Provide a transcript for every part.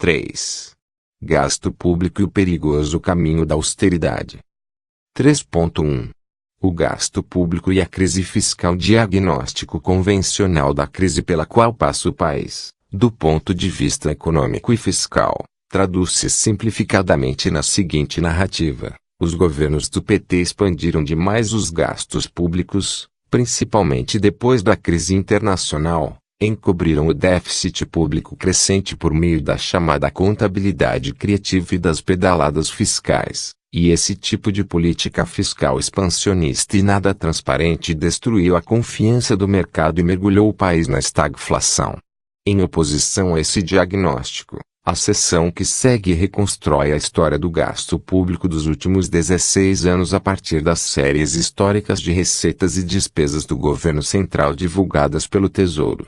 3. Gasto público e o perigoso caminho da austeridade. 3.1. O gasto público e a crise fiscal. Diagnóstico convencional da crise pela qual passa o país, do ponto de vista econômico e fiscal, traduz-se simplificadamente na seguinte narrativa: os governos do PT expandiram demais os gastos públicos, principalmente depois da crise internacional, encobriram o déficit público crescente por meio da chamada contabilidade criativa e das pedaladas fiscais, e esse tipo de política fiscal expansionista e nada transparente destruiu a confiança do mercado e mergulhou o país na estagflação. Em oposição a esse diagnóstico, a seção que segue reconstrói a história do gasto público dos últimos 16 anos a partir das séries históricas de receitas e despesas do governo central divulgadas pelo Tesouro.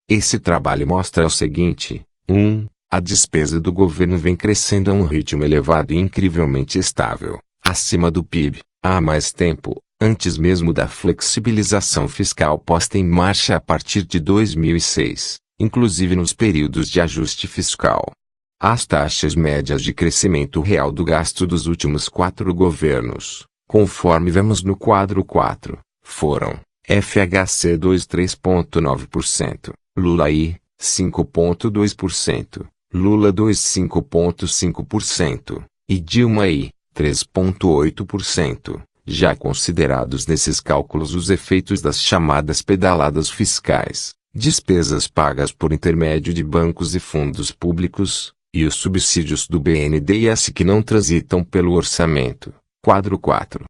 Esse trabalho mostra o seguinte: 1. A despesa do governo vem crescendo a um ritmo elevado e incrivelmente estável, acima do PIB, há mais tempo, antes mesmo da flexibilização fiscal posta em marcha a partir de 2006, inclusive nos períodos de ajuste fiscal. As taxas médias de crescimento real do gasto dos últimos 4 governos, conforme vemos no quadro 4, foram FHC 3,9%, Lula I, 5,2%, Lula II 5,5% e Dilma I, 3,8%, já considerados nesses cálculos os efeitos das chamadas pedaladas fiscais, despesas pagas por intermédio de bancos e fundos públicos, e os subsídios do BNDES que não transitam pelo orçamento. Quadro 4.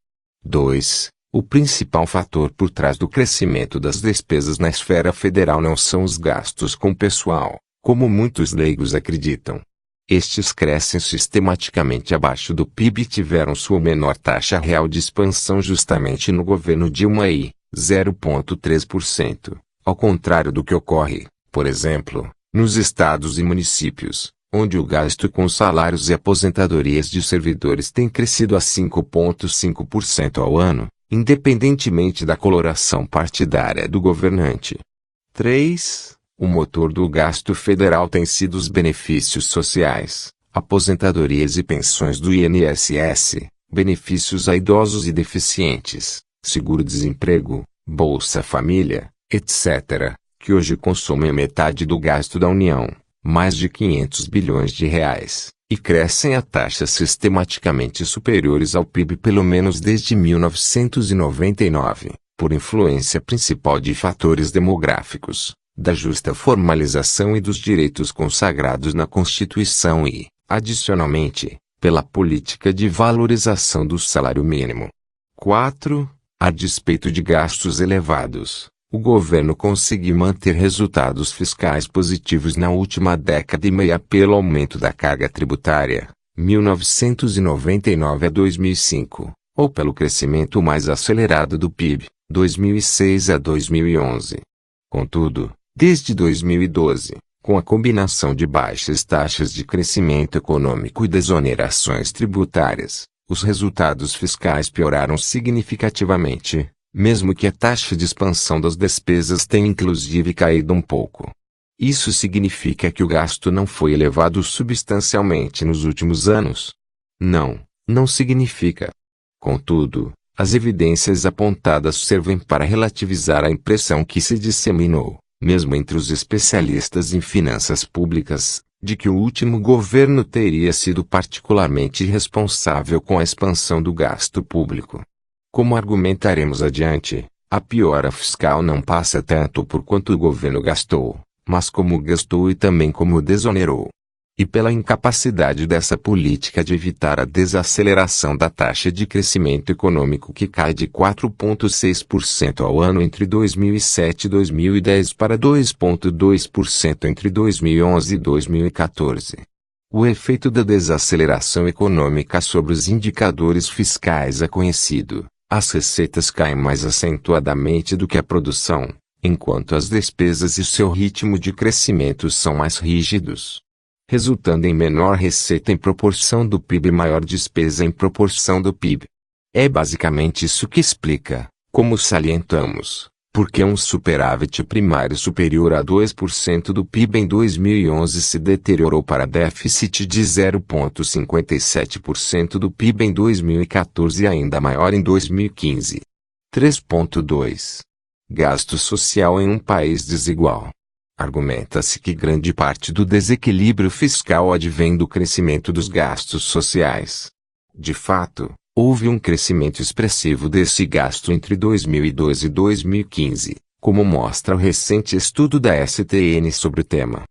2. O principal fator por trás do crescimento das despesas na esfera federal não são os gastos com pessoal, como muitos leigos acreditam. Estes crescem sistematicamente abaixo do PIB e tiveram sua menor taxa real de expansão justamente no governo Dilma I, 0,3%, ao contrário do que ocorre, por exemplo, nos estados e municípios, onde o gasto com salários e aposentadorias de servidores tem crescido a 5,5% ao ano, independentemente da coloração partidária do governante. 3. O motor do gasto federal tem sido os benefícios sociais, aposentadorias e pensões do INSS, benefícios a idosos e deficientes, seguro-desemprego, Bolsa Família, etc., que hoje consomem metade do gasto da União, mais de 500 bilhões de reais, e crescem a taxas sistematicamente superiores ao PIB pelo menos desde 1999, por influência principal de fatores demográficos, da justa formalização e dos direitos consagrados na Constituição e, adicionalmente, pela política de valorização do salário mínimo. 4. A despeito de gastos elevados, o governo conseguiu manter resultados fiscais positivos na última década e meia pelo aumento da carga tributária, 1999 a 2005, ou pelo crescimento mais acelerado do PIB, 2006 a 2011. Contudo, desde 2012, com a combinação de baixas taxas de crescimento econômico e desonerações tributárias, os resultados fiscais pioraram significativamente, mesmo que a taxa de expansão das despesas tenha inclusive caído um pouco. Isso significa que o gasto não foi elevado substancialmente nos últimos anos? Não, não significa. Contudo, as evidências apontadas servem para relativizar a impressão que se disseminou, mesmo entre os especialistas em finanças públicas, de que o último governo teria sido particularmente irresponsável com a expansão do gasto público. Como argumentaremos adiante, a piora fiscal não passa tanto por quanto o governo gastou, mas como gastou e também como desonerou. E pela incapacidade dessa política de evitar a desaceleração da taxa de crescimento econômico que cai de 4,6% ao ano entre 2007 e 2010 para 2,2% entre 2011 e 2014. O efeito da desaceleração econômica sobre os indicadores fiscais é conhecido. As receitas caem mais acentuadamente do que a produção, enquanto as despesas e seu ritmo de crescimento são mais rígidos, resultando em menor receita em proporção do PIB e maior despesa em proporção do PIB. É basicamente isso que explica, como salientamos, Porque um superávit primário superior a 2% do PIB em 2011 se deteriorou para déficit de 0,57% do PIB em 2014 e ainda maior em 2015. 3.2. Gasto social em um país desigual. Argumenta-se que grande parte do desequilíbrio fiscal advém do crescimento dos gastos sociais. De fato, houve um crescimento expressivo desse gasto entre 2002 e 2015, como mostra o recente estudo da STN sobre o tema.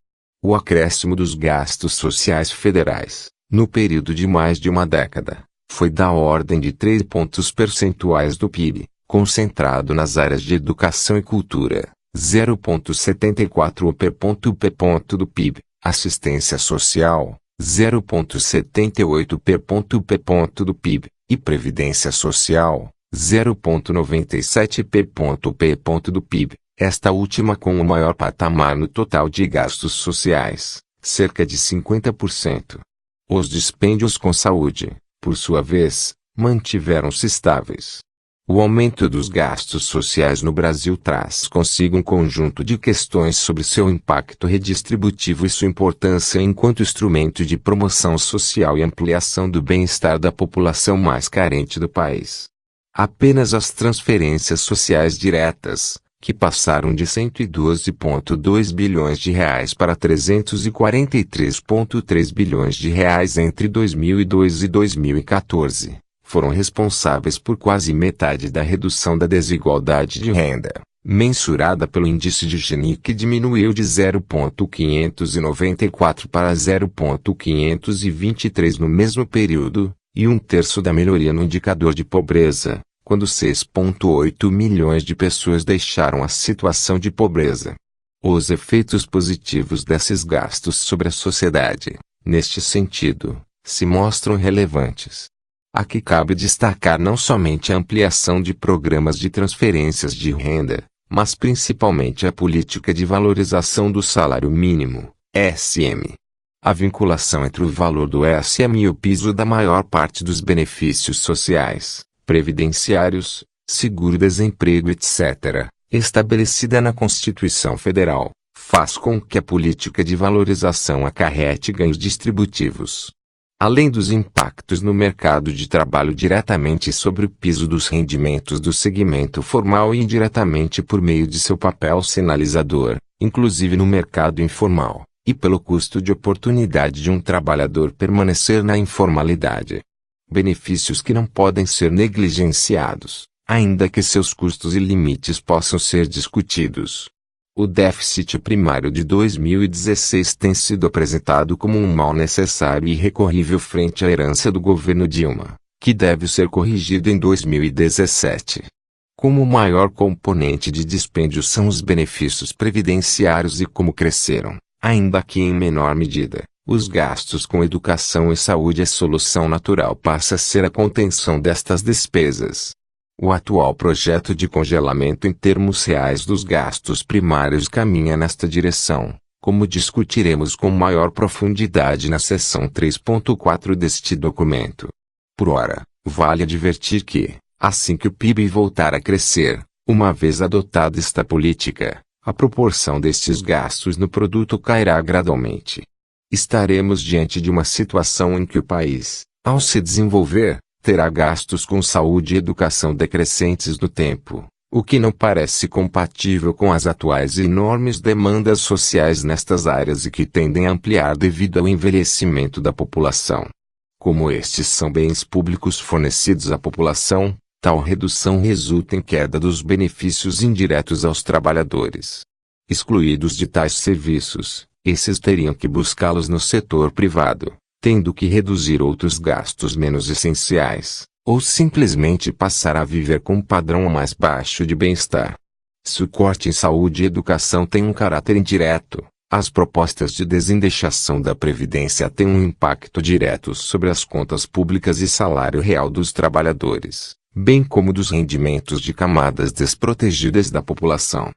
O acréscimo dos gastos sociais federais, no período de mais de uma década, foi da ordem de 3 pontos percentuais do PIB, concentrado nas áreas de educação e cultura, 0,74 p.p. do PIB, assistência social, 0,78 p.p. do PIB, e previdência social, 0,97 p.p. do PIB, esta última com o maior patamar no total de gastos sociais, cerca de 50%. Os dispêndios com saúde, por sua vez, mantiveram-se estáveis. O aumento dos gastos sociais no Brasil traz consigo um conjunto de questões sobre seu impacto redistributivo e sua importância enquanto instrumento de promoção social e ampliação do bem-estar da população mais carente do país. Apenas as transferências sociais diretas, que passaram de R$ 112,2 bilhões para R$ 343,3 bilhões entre 2002 e 2014. Foram responsáveis por quase metade da redução da desigualdade de renda, mensurada pelo índice de Gini que diminuiu de 0,594 para 0,523 no mesmo período, e 1/3 da melhoria no indicador de pobreza, quando 6,8 milhões de pessoas deixaram a situação de pobreza. Os efeitos positivos desses gastos sobre a sociedade, neste sentido, se mostram relevantes. Aqui cabe destacar não somente a ampliação de programas de transferências de renda, mas principalmente a política de valorização do salário mínimo, SM. A vinculação entre o valor do SM e o piso da maior parte dos benefícios sociais, previdenciários, seguro-desemprego etc., estabelecida na Constituição Federal, faz com que a política de valorização acarrete ganhos distributivos. Além dos impactos no mercado de trabalho diretamente sobre o piso dos rendimentos do segmento formal e indiretamente por meio de seu papel sinalizador, inclusive no mercado informal, e pelo custo de oportunidade de um trabalhador permanecer na informalidade. Benefícios que não podem ser negligenciados, ainda que seus custos e limites possam ser discutidos. O déficit primário de 2016 tem sido apresentado como um mal necessário e irrecorrível frente à herança do governo Dilma, que deve ser corrigido em 2017. Como o maior componente de dispêndio são os benefícios previdenciários e como cresceram, ainda que em menor medida, os gastos com educação e saúde, a solução natural passa a ser a contenção destas despesas. O atual projeto de congelamento em termos reais dos gastos primários caminha nesta direção, como discutiremos com maior profundidade na seção 3.4 deste documento. Por ora, vale advertir que, assim que o PIB voltar a crescer, uma vez adotada esta política, a proporção destes gastos no produto cairá gradualmente. Estaremos diante de uma situação em que o país, ao se desenvolver, terá gastos com saúde e educação decrescentes no tempo, o que não parece compatível com as atuais enormes demandas sociais nestas áreas e que tendem a ampliar devido ao envelhecimento da população. Como estes são bens públicos fornecidos à população, tal redução resulta em queda dos benefícios indiretos aos trabalhadores. Excluídos de tais serviços, esses teriam que buscá-los no setor privado, tendo que reduzir outros gastos menos essenciais, ou simplesmente passar a viver com um padrão mais baixo de bem-estar. Se o corte em saúde e educação tem um caráter indireto, as propostas de desindexação da Previdência têm um impacto direto sobre as contas públicas e salário real dos trabalhadores, bem como dos rendimentos de camadas desprotegidas da população.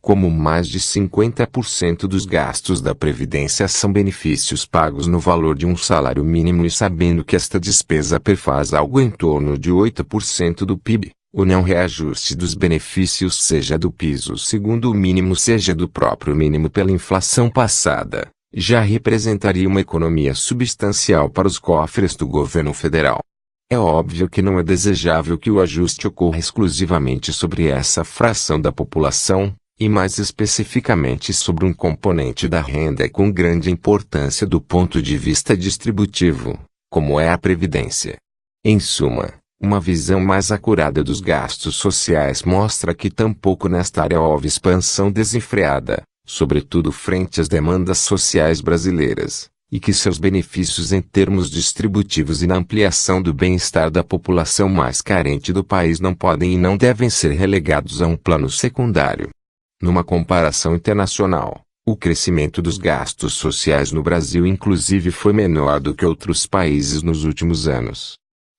Como mais de 50% dos gastos da Previdência são benefícios pagos no valor de um salário mínimo e sabendo que esta despesa perfaz algo em torno de 8% do PIB, O não reajuste dos benefícios, seja do piso segundo o mínimo, seja do próprio mínimo pela inflação passada, já representaria uma economia substancial para os cofres do governo federal. É óbvio que não é desejável que o ajuste ocorra exclusivamente sobre essa fração da população, e mais especificamente sobre um componente da renda com grande importância do ponto de vista distributivo, como é a previdência. Em suma, uma visão mais acurada dos gastos sociais mostra que tampouco nesta área houve expansão desenfreada, sobretudo frente às demandas sociais brasileiras, e que seus benefícios em termos distributivos e na ampliação do bem-estar da população mais carente do país não podem e não devem ser relegados a um plano secundário. Numa comparação internacional, o crescimento dos gastos sociais no Brasil inclusive foi menor do que outros países nos últimos anos.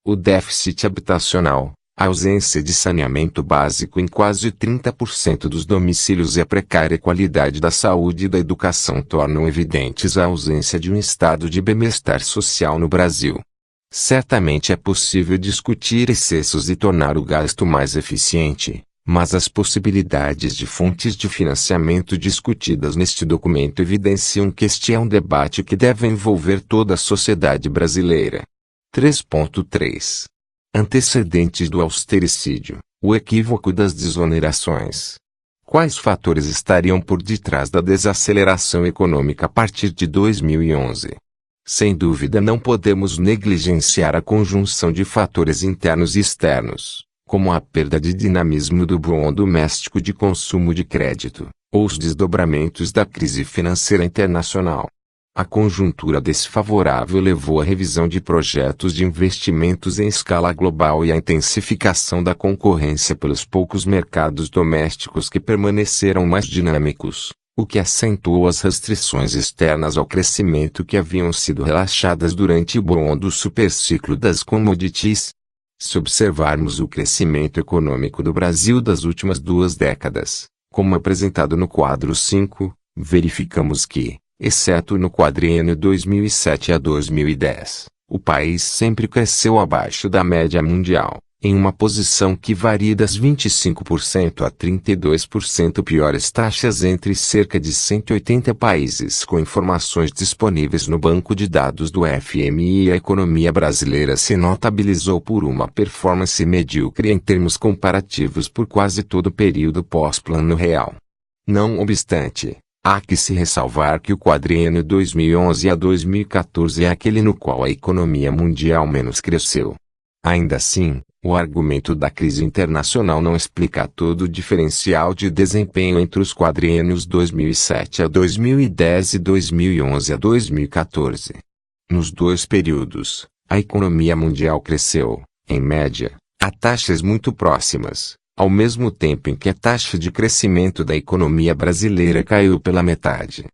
O déficit habitacional, a ausência de saneamento básico em quase 30% dos domicílios e a precária qualidade da saúde e da educação tornam evidentes a ausência de um estado de bem-estar social no Brasil. Certamente é possível discutir excessos e tornar o gasto mais eficiente, mas as possibilidades de fontes de financiamento discutidas neste documento evidenciam que este é um debate que deve envolver toda a sociedade brasileira. 3.3. Antecedentes do austericídio, o equívoco das desonerações. Quais fatores estariam por detrás da desaceleração econômica a partir de 2011? Sem dúvida não podemos negligenciar a conjunção de fatores internos e externos, como a perda de dinamismo do boom doméstico de consumo de crédito, ou os desdobramentos da crise financeira internacional. A conjuntura desfavorável levou à revisão de projetos de investimentos em escala global e à intensificação da concorrência pelos poucos mercados domésticos que permaneceram mais dinâmicos, o que acentuou as restrições externas ao crescimento que haviam sido relaxadas durante o boom do superciclo das commodities. Se observarmos o crescimento econômico do Brasil das últimas 2 décadas, como apresentado no quadro 5, verificamos que, exceto no quadriênio 2007 a 2010, o país sempre cresceu abaixo da média mundial, em uma posição que varia das 25% a 32% piores taxas entre cerca de 180 países com informações disponíveis no banco de dados do FMI. E a economia brasileira se notabilizou por uma performance medíocre em termos comparativos por quase todo o período pós-Plano Real. Não obstante, há que se ressalvar que o quadriênio 2011 a 2014 é aquele no qual a economia mundial menos cresceu. Ainda assim, o argumento da crise internacional não explica todo o diferencial de desempenho entre os quadriênios 2007 a 2010 e 2011 a 2014. Nos 2 períodos, a economia mundial cresceu, em média, a taxas muito próximas, ao mesmo tempo em que a taxa de crescimento da economia brasileira caiu pela metade.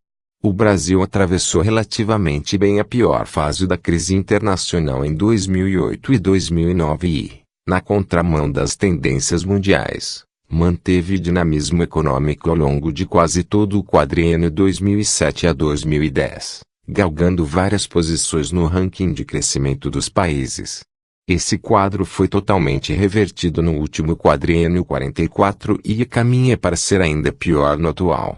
O Brasil atravessou relativamente bem a pior fase da crise internacional em 2008 e 2009 e, na contramão das tendências mundiais, manteve dinamismo econômico ao longo de quase todo o quadriênio 2007 a 2010, galgando várias posições no ranking de crescimento dos países. Esse quadro foi totalmente revertido no último quadriênio 44 e caminha para ser ainda pior no atual.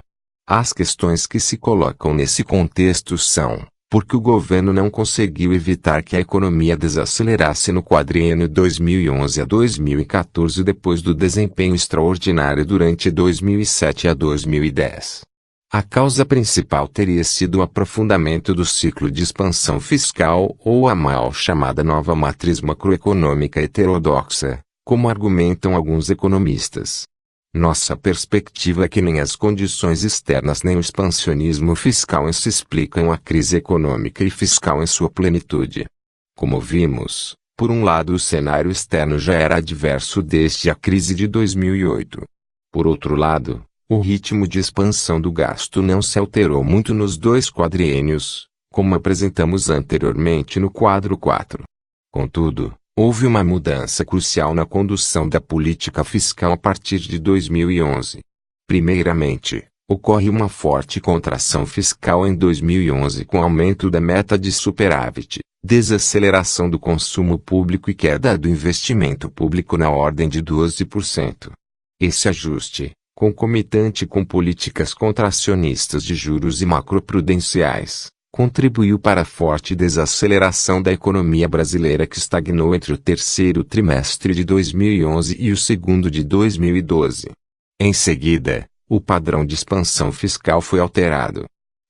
As questões que se colocam nesse contexto são: por que o governo não conseguiu evitar que a economia desacelerasse no quadriênio 2011 a 2014 depois do desempenho extraordinário durante 2007 a 2010? A causa principal teria sido o aprofundamento do ciclo de expansão fiscal ou a mal chamada nova matriz macroeconômica heterodoxa, como argumentam alguns economistas. Nossa perspectiva é que nem as condições externas nem o expansionismo fiscal se explicam a crise econômica e fiscal em sua plenitude. Como vimos, por um lado o cenário externo já era adverso desde a crise de 2008. Por outro lado, o ritmo de expansão do gasto não se alterou muito nos 2 quadriênios, como apresentamos anteriormente no quadro 4. Contudo, houve uma mudança crucial na condução da política fiscal a partir de 2011. Primeiramente, ocorre uma forte contração fiscal em 2011 com aumento da meta de superávit, desaceleração do consumo público e queda do investimento público na ordem de 12%. Esse ajuste, concomitante com políticas contracionistas de juros e macroprudenciais, contribuiu para a forte desaceleração da economia brasileira que estagnou entre o terceiro trimestre de 2011 e o segundo de 2012. Em seguida, o padrão de expansão fiscal foi alterado.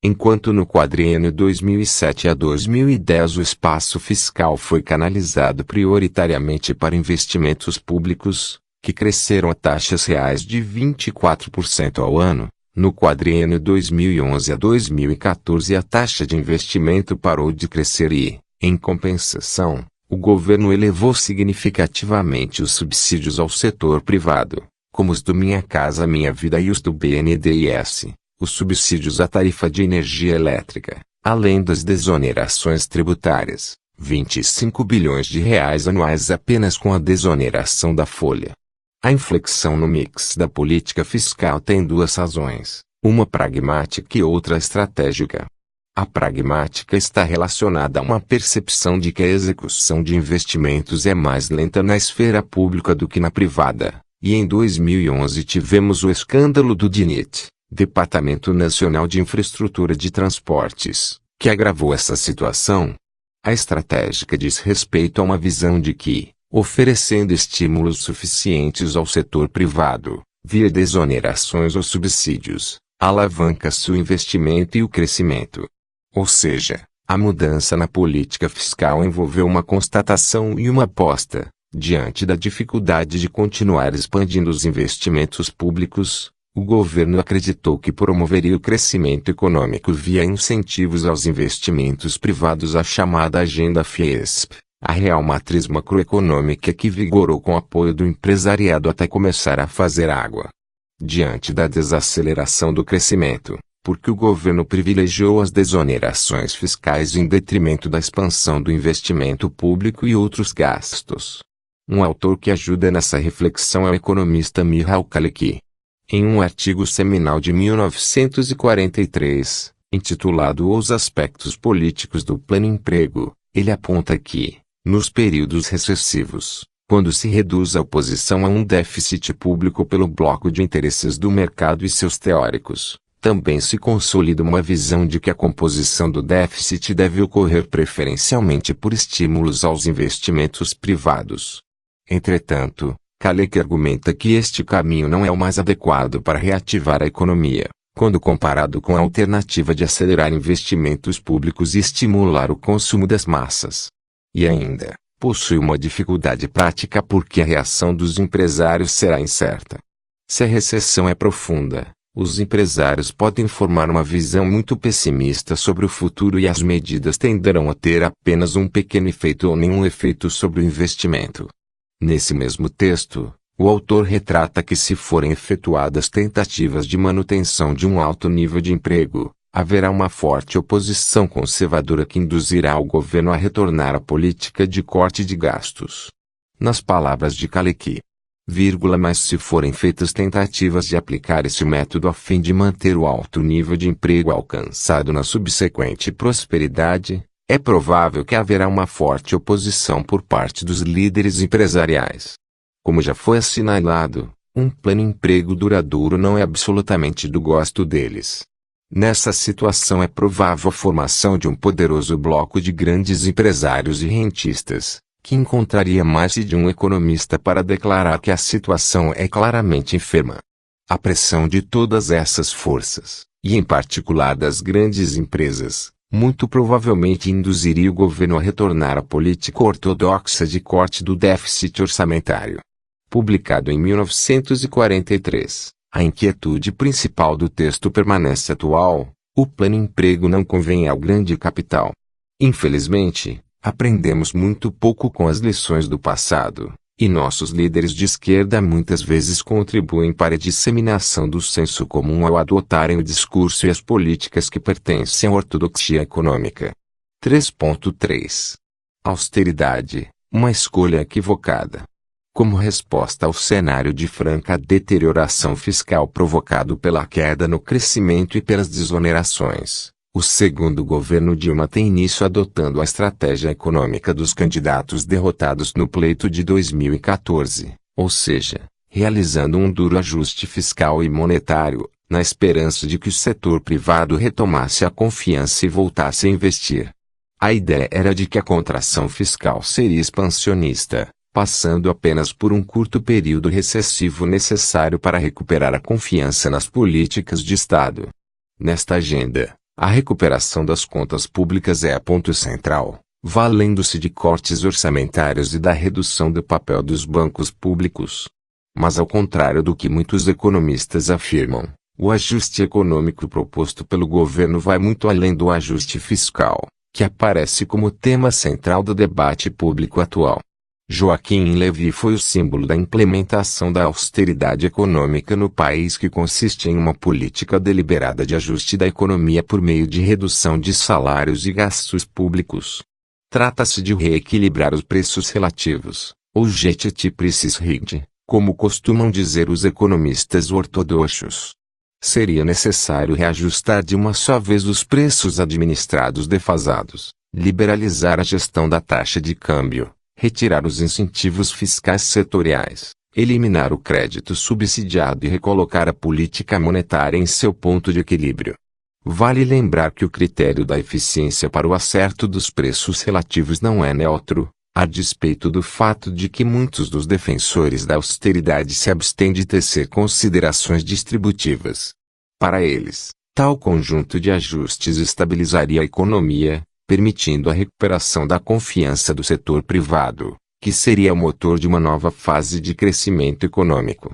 Enquanto no quadriênio 2007 a 2010 o espaço fiscal foi canalizado prioritariamente para investimentos públicos, que cresceram a taxas reais de 24% ao ano, no quadriênio 2011 a 2014 a taxa de investimento parou de crescer e, em compensação, o governo elevou significativamente os subsídios ao setor privado, como os do Minha Casa Minha Vida e os do BNDES, os subsídios à tarifa de energia elétrica, além das desonerações tributárias, 25 bilhões de reais anuais apenas com a desoneração da folha. A inflexão no mix da política fiscal tem duas razões, uma pragmática e outra estratégica. A pragmática está relacionada a uma percepção de que a execução de investimentos é mais lenta na esfera pública do que na privada, e em 2011 tivemos o escândalo do DINIT, Departamento Nacional de Infraestrutura de Transportes, que agravou essa situação. A estratégica diz respeito a uma visão de que, oferecendo estímulos suficientes ao setor privado, via desonerações ou subsídios, alavanca-se o investimento e o crescimento. Ou seja, a mudança na política fiscal envolveu uma constatação e uma aposta, diante da dificuldade de continuar expandindo os investimentos públicos. O governo acreditou que promoveria o crescimento econômico via incentivos aos investimentos privados, a chamada Agenda Fiesp, a real matriz macroeconômica que vigorou com o apoio do empresariado até começar a fazer água. Diante da desaceleração do crescimento, porque o governo privilegiou as desonerações fiscais em detrimento da expansão do investimento público e outros gastos. Um autor que ajuda nessa reflexão é o economista Michał Kalecki. Em um artigo seminal de 1943, intitulado Os Aspectos Políticos do Pleno Emprego, ele aponta que, nos períodos recessivos, quando se reduz a oposição a um déficit público pelo bloco de interesses do mercado e seus teóricos, também se consolida uma visão de que a composição do déficit deve ocorrer preferencialmente por estímulos aos investimentos privados. Entretanto, Kalecki argumenta que este caminho não é o mais adequado para reativar a economia, quando comparado com a alternativa de acelerar investimentos públicos e estimular o consumo das massas. E ainda, possui uma dificuldade prática porque a reação dos empresários será incerta. Se a recessão é profunda, os empresários podem formar uma visão muito pessimista sobre o futuro e as medidas tenderão a ter apenas um pequeno efeito ou nenhum efeito sobre o investimento. Nesse mesmo texto, o autor retrata que se forem efetuadas tentativas de manutenção de um alto nível de emprego, haverá uma forte oposição conservadora que induzirá o governo a retornar à política de corte de gastos. Nas palavras de Kalecki, mas se forem feitas tentativas de aplicar esse método a fim de manter o alto nível de emprego alcançado na subsequente prosperidade, é provável que haverá uma forte oposição por parte dos líderes empresariais. Como já foi assinalado, um pleno emprego duradouro não é absolutamente do gosto deles. Nessa situação é provável a formação de um poderoso bloco de grandes empresários e rentistas, que encontraria mais de um economista para declarar que a situação é claramente enferma. A pressão de todas essas forças, e em particular das grandes empresas, muito provavelmente induziria o governo a retornar à política ortodoxa de corte do déficit orçamentário. Publicado em 1943, a inquietude principal do texto permanece atual: o pleno emprego não convém ao grande capital. Infelizmente, aprendemos muito pouco com as lições do passado, e nossos líderes de esquerda muitas vezes contribuem para a disseminação do senso comum ao adotarem o discurso e as políticas que pertencem à ortodoxia econômica. 3.3. Austeridade, uma escolha equivocada. Como resposta ao cenário de franca deterioração fiscal provocado pela queda no crescimento e pelas desonerações, O segundo governo Dilma tem início adotando a estratégia econômica dos candidatos derrotados no pleito de 2014, ou seja, realizando um duro ajuste fiscal e monetário, na esperança de que o setor privado retomasse a confiança e voltasse a investir. A ideia era de que a contração fiscal seria expansionista, passando apenas por um curto período recessivo necessário para recuperar a confiança nas políticas de Estado. Nesta agenda, a recuperação das contas públicas é a ponto central, valendo-se de cortes orçamentários e da redução do papel dos bancos públicos. Mas ao contrário do que muitos economistas afirmam, o ajuste econômico proposto pelo governo vai muito além do ajuste fiscal, que aparece como tema central do debate público atual. Joaquim Levy foi o símbolo da implementação da austeridade econômica no país, que consiste em uma política deliberada de ajuste da economia por meio de redução de salários e gastos públicos. Trata-se de reequilibrar os preços relativos, ou Jet Prices Rigged, como costumam dizer os economistas ortodoxos. Seria necessário reajustar de uma só vez os preços administrados defasados, liberalizar a gestão da taxa de câmbio, retirar os incentivos fiscais setoriais, eliminar o crédito subsidiado e recolocar a política monetária em seu ponto de equilíbrio. Vale lembrar que o critério da eficiência para o acerto dos preços relativos não é neutro, a despeito do fato de que muitos dos defensores da austeridade se abstêm de tecer considerações distributivas. Para eles, tal conjunto de ajustes estabilizaria a economia, permitindo a recuperação da confiança do setor privado, que seria o motor de uma nova fase de crescimento econômico.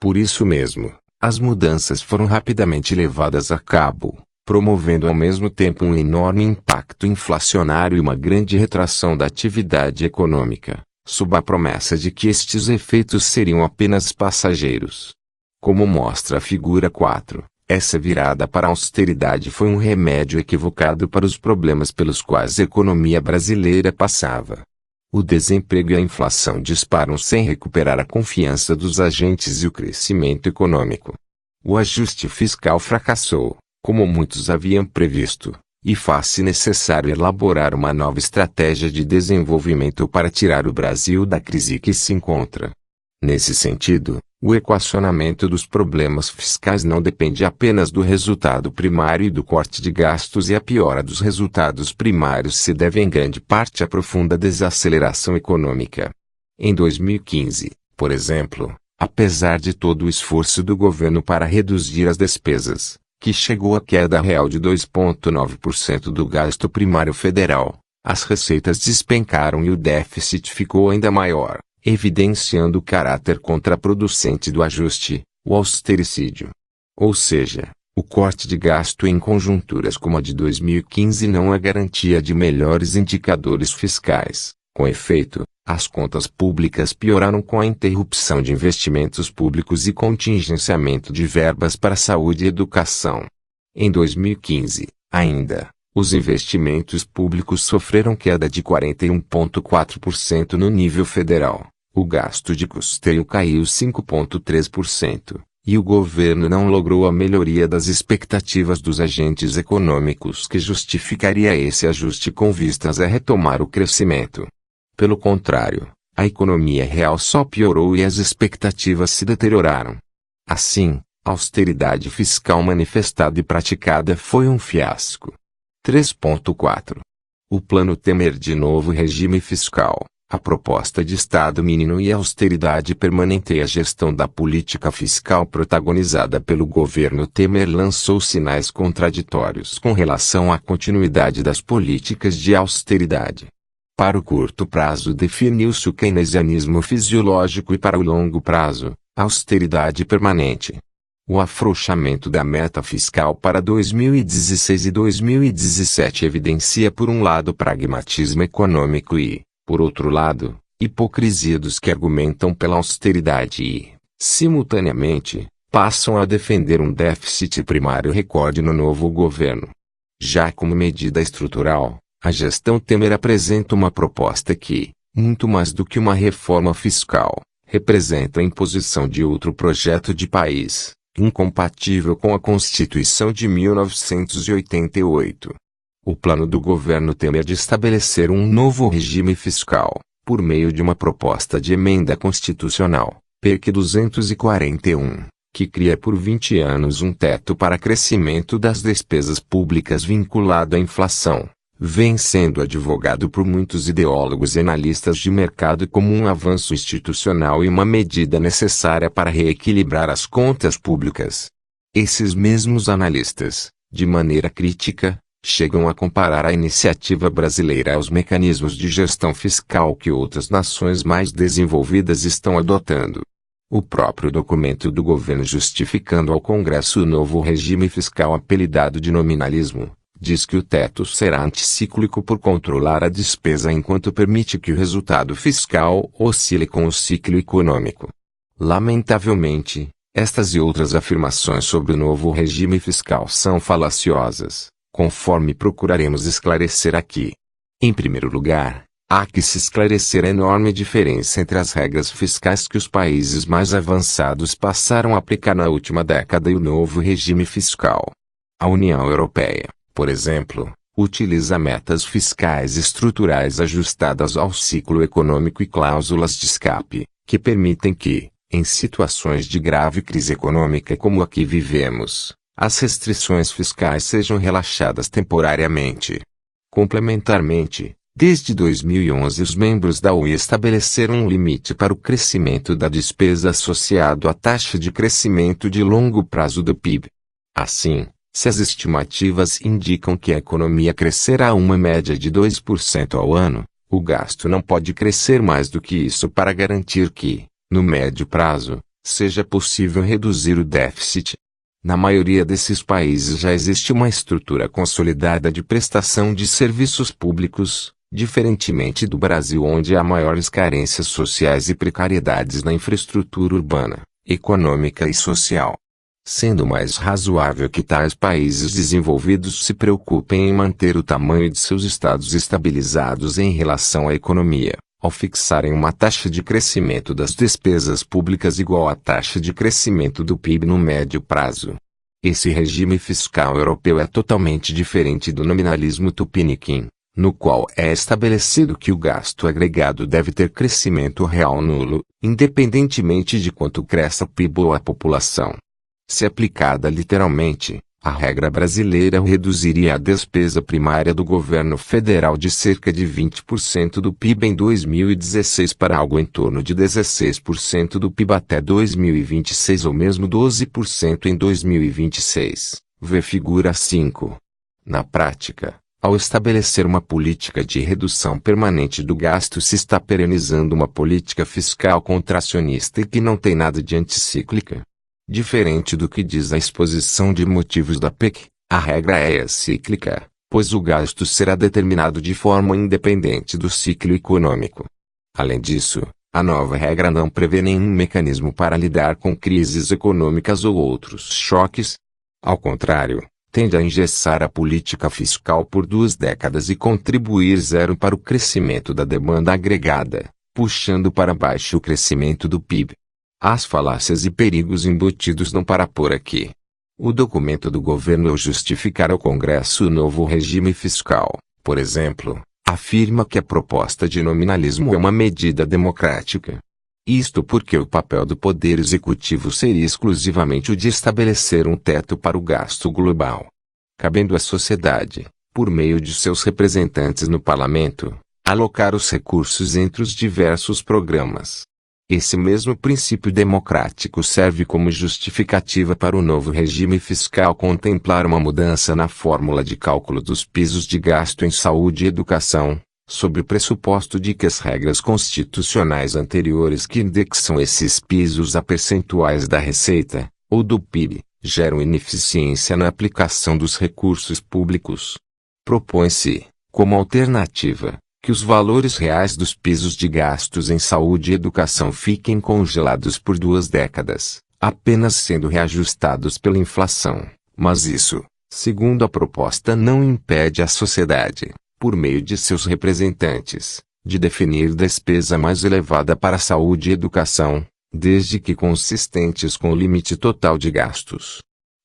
Por isso mesmo, as mudanças foram rapidamente levadas a cabo, promovendo ao mesmo tempo um enorme impacto inflacionário e uma grande retração da atividade econômica, sob a promessa de que estes efeitos seriam apenas passageiros. Como mostra a figura 4, essa virada para a austeridade foi um remédio equivocado para os problemas pelos quais a economia brasileira passava. O desemprego e a inflação disparam sem recuperar a confiança dos agentes e o crescimento econômico. O ajuste fiscal fracassou, como muitos haviam previsto, e faz-se necessário elaborar uma nova estratégia de desenvolvimento para tirar o Brasil da crise que se encontra. Nesse sentido, o equacionamento dos problemas fiscais não depende apenas do resultado primário e do corte de gastos, e a piora dos resultados primários se deve em grande parte à profunda desaceleração econômica. Em 2015, por exemplo, apesar de todo o esforço do governo para reduzir as despesas, que chegou à queda real de 2,9% do gasto primário federal, as receitas despencaram e o déficit ficou ainda maior, evidenciando o caráter contraproducente do ajuste, o austericídio. Ou seja, o corte de gasto em conjunturas como a de 2015 não é garantia de melhores indicadores fiscais. Com efeito, as contas públicas pioraram com a interrupção de investimentos públicos e contingenciamento de verbas para saúde e educação. Em 2015, ainda, os investimentos públicos sofreram queda de 41,4% no nível federal. O gasto de custeio caiu 5,3%, e o governo não logrou a melhoria das expectativas dos agentes econômicos que justificaria esse ajuste com vistas a retomar o crescimento. Pelo contrário, a economia real só piorou e as expectativas se deterioraram. Assim, a austeridade fiscal manifestada e praticada foi um fiasco. 3.4. O Plano Temer de novo regime fiscal. A proposta de Estado mínimo e austeridade permanente e a gestão da política fiscal protagonizada pelo governo Temer lançou sinais contraditórios com relação à continuidade das políticas de austeridade. Para o curto prazo definiu-se o keynesianismo fisiológico e para o longo prazo, a austeridade permanente. O afrouxamento da meta fiscal para 2016 e 2017 evidencia por um lado pragmatismo econômico e, por outro lado, hipocrisia dos que argumentam pela austeridade e, simultaneamente, passam a defender um déficit primário recorde no novo governo. Já como medida estrutural, a gestão Temer apresenta uma proposta que, muito mais do que uma reforma fiscal, representa a imposição de outro projeto de país, incompatível com a Constituição de 1988. O plano do governo Temer de estabelecer um novo regime fiscal, por meio de uma proposta de emenda constitucional, PEC 241, que cria por 20 anos um teto para crescimento das despesas públicas vinculado à inflação, vem sendo advogado por muitos ideólogos e analistas de mercado como um avanço institucional e uma medida necessária para reequilibrar as contas públicas. Esses mesmos analistas, de maneira crítica, chegam a comparar a iniciativa brasileira aos mecanismos de gestão fiscal que outras nações mais desenvolvidas estão adotando. O próprio documento do governo justificando ao Congresso o novo regime fiscal apelidado de nominalismo, diz que o teto será anticíclico por controlar a despesa enquanto permite que o resultado fiscal oscile com o ciclo econômico. Lamentavelmente, estas e outras afirmações sobre o novo regime fiscal são falaciosas, conforme procuraremos esclarecer aqui. Em primeiro lugar, há que se esclarecer a enorme diferença entre as regras fiscais que os países mais avançados passaram a aplicar na última década e o novo regime fiscal. A União Europeia, por exemplo, utiliza metas fiscais estruturais ajustadas ao ciclo econômico e cláusulas de escape, que permitem que, em situações de grave crise econômica como a que vivemos, as restrições fiscais sejam relaxadas temporariamente. Complementarmente, desde 2011 os membros da UE estabeleceram um limite para o crescimento da despesa associado à taxa de crescimento de longo prazo do PIB. Assim, se as estimativas indicam que a economia crescerá a uma média de 2% ao ano, o gasto não pode crescer mais do que isso para garantir que, no médio prazo, seja possível reduzir o déficit. Na maioria desses países já existe uma estrutura consolidada de prestação de serviços públicos, diferentemente do Brasil onde há maiores carências sociais e precariedades na infraestrutura urbana, econômica e social. Sendo mais razoável que tais países desenvolvidos se preocupem em manter o tamanho de seus estados estabilizados em relação à economia, ao fixarem uma taxa de crescimento das despesas públicas igual à taxa de crescimento do PIB no médio prazo. Esse regime fiscal europeu é totalmente diferente do nominalismo tupiniquim, no qual é estabelecido que o gasto agregado deve ter crescimento real nulo, independentemente de quanto cresça o PIB ou a população. Se aplicada literalmente, a regra brasileira reduziria a despesa primária do governo federal de cerca de 20% do PIB em 2016 para algo em torno de 16% do PIB até 2026 ou mesmo 12% em 2026, vê figura 5. Na prática, ao estabelecer uma política de redução permanente do gasto se está perenizando uma política fiscal contracionista e que não tem nada de anticíclica. Diferente do que diz a exposição de motivos da PEC, a regra é cíclica, pois o gasto será determinado de forma independente do ciclo econômico. Além disso, a nova regra não prevê nenhum mecanismo para lidar com crises econômicas ou outros choques. Ao contrário, tende a engessar a política fiscal por 2 décadas e contribuir zero para o crescimento da demanda agregada, puxando para baixo o crescimento do PIB. As falácias e perigos embutidos não para por aqui. O documento do governo ao justificar ao Congresso o novo regime fiscal, por exemplo, afirma que a proposta de nominalismo é uma medida democrática. Isto porque o papel do Poder Executivo seria exclusivamente o de estabelecer um teto para o gasto global, cabendo à sociedade, por meio de seus representantes no parlamento, alocar os recursos entre os diversos programas. Esse mesmo princípio democrático serve como justificativa para o novo regime fiscal contemplar uma mudança na fórmula de cálculo dos pisos de gasto em saúde e educação, sob o pressuposto de que as regras constitucionais anteriores que indexam esses pisos a percentuais da receita, ou do PIB, geram ineficiência na aplicação dos recursos públicos. Propõe-se, como alternativa, que os valores reais dos pisos de gastos em saúde e educação fiquem congelados por 2 décadas, apenas sendo reajustados pela inflação, mas isso, segundo a proposta, não impede a sociedade, por meio de seus representantes, de definir despesa mais elevada para saúde e educação, desde que consistentes com o limite total de gastos.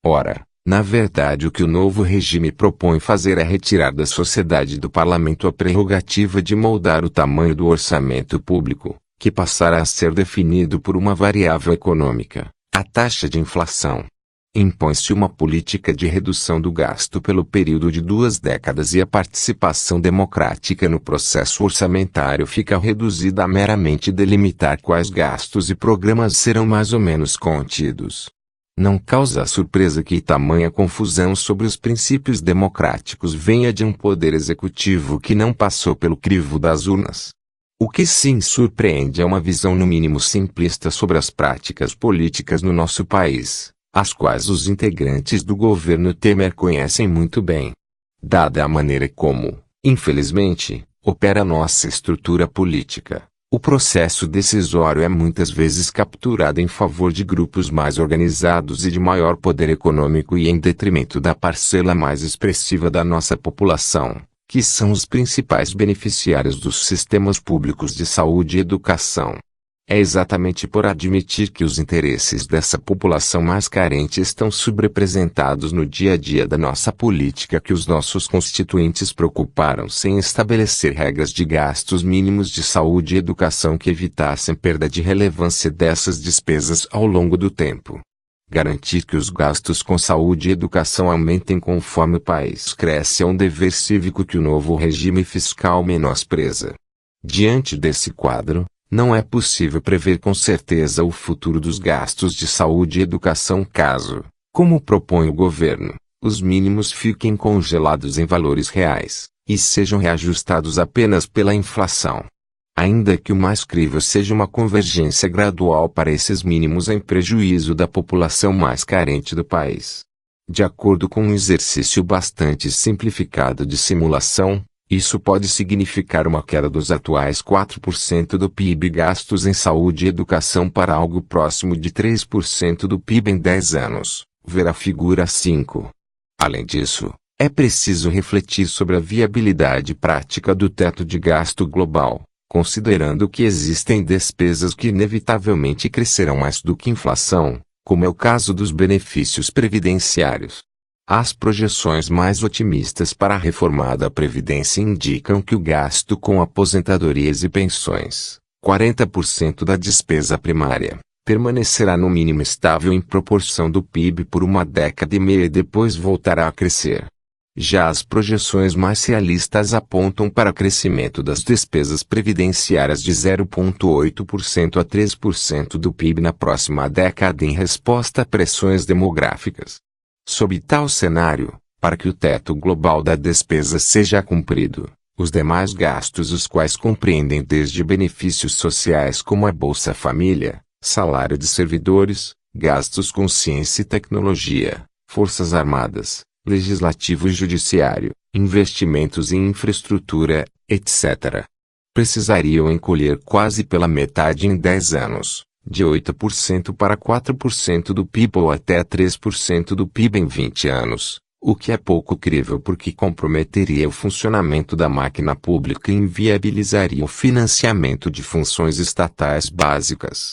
Ora, na verdade o que o novo regime propõe fazer é retirar da sociedade e do parlamento a prerrogativa de moldar o tamanho do orçamento público, que passará a ser definido por uma variável econômica, a taxa de inflação. Impõe-se uma política de redução do gasto pelo período de 2 décadas e a participação democrática no processo orçamentário fica reduzida a meramente delimitar quais gastos e programas serão mais ou menos contidos. Não causa surpresa que tamanha confusão sobre os princípios democráticos venha de um poder executivo que não passou pelo crivo das urnas. O que sim surpreende é uma visão no mínimo simplista sobre as práticas políticas no nosso país, as quais os integrantes do governo Temer conhecem muito bem. Dada a maneira como, infelizmente, opera nossa estrutura política, o processo decisório é muitas vezes capturado em favor de grupos mais organizados e de maior poder econômico e em detrimento da parcela mais expressiva da nossa população, que são os principais beneficiários dos sistemas públicos de saúde e educação. É exatamente por admitir que os interesses dessa população mais carente estão subrepresentados no dia a dia da nossa política que os nossos constituintes preocuparam-se em estabelecer regras de gastos mínimos de saúde e educação que evitassem perda de relevância dessas despesas ao longo do tempo. Garantir que os gastos com saúde e educação aumentem conforme o país cresce é um dever cívico que o novo regime fiscal menospreza. Diante desse quadro, não é possível prever com certeza o futuro dos gastos de saúde e educação caso, como propõe o governo, os mínimos fiquem congelados em valores reais, e sejam reajustados apenas pela inflação. Ainda que o mais crível seja uma convergência gradual para esses mínimos em prejuízo da população mais carente do país. De acordo com um exercício bastante simplificado de simulação, isso pode significar uma queda dos atuais 4% do PIB gastos em saúde e educação para algo próximo de 3% do PIB em 10 anos, ver a figura 5. Além disso, é preciso refletir sobre a viabilidade prática do teto de gasto global, considerando que existem despesas que inevitavelmente crescerão mais do que inflação, como é o caso dos benefícios previdenciários. As projeções mais otimistas para a reformada Previdência indicam que o gasto com aposentadorias e pensões, 40% da despesa primária, permanecerá no mínimo estável em proporção do PIB por 1,5 décadas e depois voltará a crescer. Já as projeções mais realistas apontam para crescimento das despesas previdenciárias de 0,8% a 3% do PIB na próxima década em resposta a pressões demográficas. Sob tal cenário, para que o teto global da despesa seja cumprido, os demais gastos os quais compreendem desde benefícios sociais como a Bolsa Família, salário de servidores, gastos com ciência e tecnologia, forças armadas, legislativo e judiciário, investimentos em infraestrutura, etc. precisariam encolher quase pela metade em 10 anos. De 8% para 4% do PIB ou até 3% do PIB em 20 anos, o que é pouco crível porque comprometeria o funcionamento da máquina pública e inviabilizaria o financiamento de funções estatais básicas.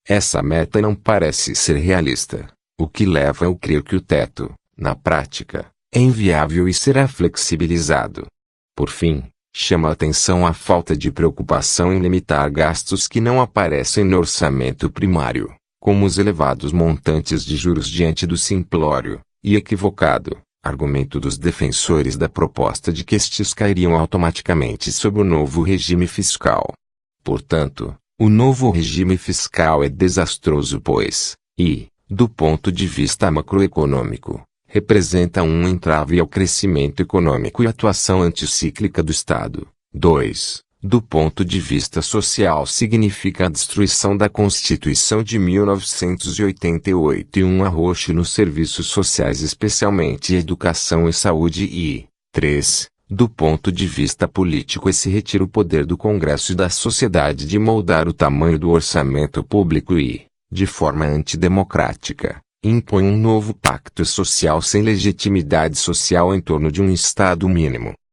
Essa meta não parece ser realista, o que leva a crer que o teto, na prática, é inviável e será flexibilizado. Por fim, chama a atenção a falta de preocupação em limitar gastos que não aparecem no orçamento primário, como os elevados montantes de juros diante do simplório e equivocado argumento dos defensores da proposta de que estes cairiam automaticamente sob o novo regime fiscal. Portanto, o novo regime fiscal é desastroso pois, do ponto de vista macroeconômico, representa um entrave ao crescimento econômico e atuação anticíclica do Estado. 2. Do ponto de vista social significa a destruição da Constituição de 1988 e um arroxo nos serviços sociais especialmente educação e saúde e 3. Do ponto de vista político esse retira o poder do Congresso e da sociedade de moldar o tamanho do orçamento público e, de forma antidemocrática, impõe um novo pacto social sem legitimidade social em torno de um Estado mínimo.